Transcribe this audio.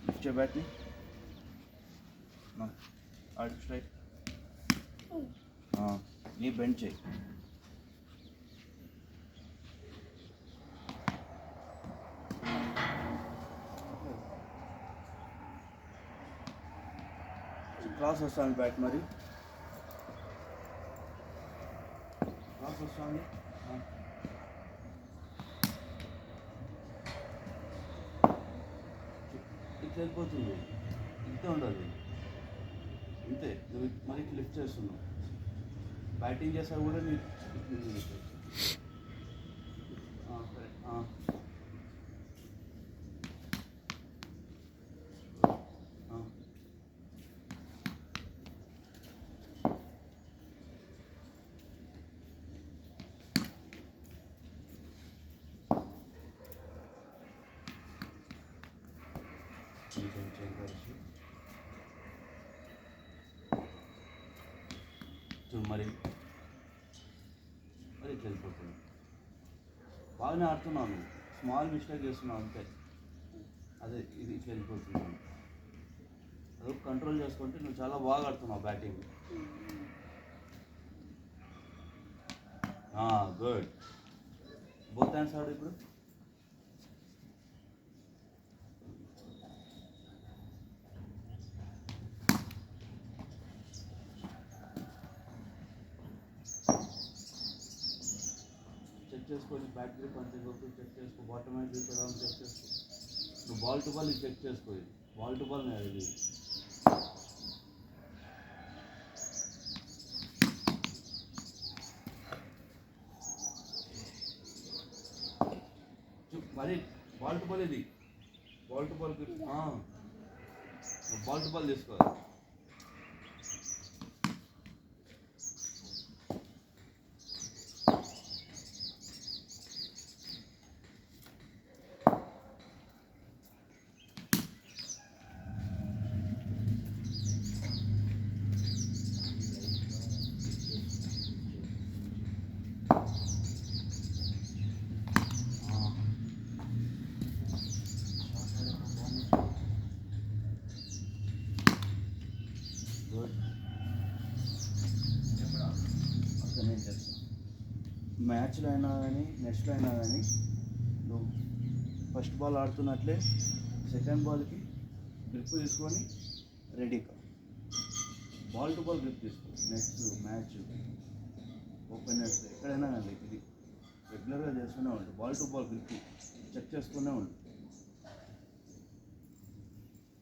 Lift చేయ బ్యాట్ని ఆడు straight నీ బెండ్ చేయి. క్రాస్ వస్తాను బ్యాట్, మరి క్రాస్ వస్తుంది. ఇట్లా వెళ్ళిపోతుంది, ఇంతే ఉండాలి, ఇంతే. నువ్వు మరి ఇట్లా లిఫ్ట్ చేస్తున్నావు, బ్యాటింగ్ చేస్తారు కూడా మీరు. సరే చూడు, మరి మరి ఇట్లా వెళ్ళిపోతుంది. బాగానే ఆడుతున్నాను, స్మాల్ మిస్టేక్ చేస్తున్నావు అంతే. అదే ఇది ఇట్లా వెళ్ళిపోతున్నాను, అదొక కంట్రోల్ చేసుకుంటే నువ్వు చాలా బాగా ఆడుతున్నావు బ్యాటింగ్. గుడ్. బోత్ హ్యాండ్స్ ఆడు ఇప్పుడు. చెక్ చేసుకొని బ్యాక్ గ్రిప్ అంతే చెక్ చేసుకో, బాటమ్ హ్యాండ్ గ్రిప్ ఎలా చెక్ చేసుకో. నువ్వు బాల్ టు బాల్ చెక్ చేసుకో, బాల్ టు బాల్ ఇది. మరి బాల్ టు బాల్ ఇది, ball to ball grip. Ball to ball తీసుకోవాలి. నేను చేస్తాను. మ్యాచ్లో అయినా కానీ నెక్స్ట్లో అయినా కానీ నువ్వు ఫస్ట్ బాల్ ఆడుతున్నట్లే సెకండ్ బాల్కి గ్రిప్ తీసుకొని రెడీ కా. బాల్ టు బాల్ గ్రిప్ తీసుకో. నెక్స్ట్ మ్యాచ్ ఓపెనర్స్ ఎక్కడైనా కానీ ఇది రెగ్యులర్గా చేస్తూనే ఉంటుంది. Ball to ball grip check చేస్తూనే ఉంటుంది.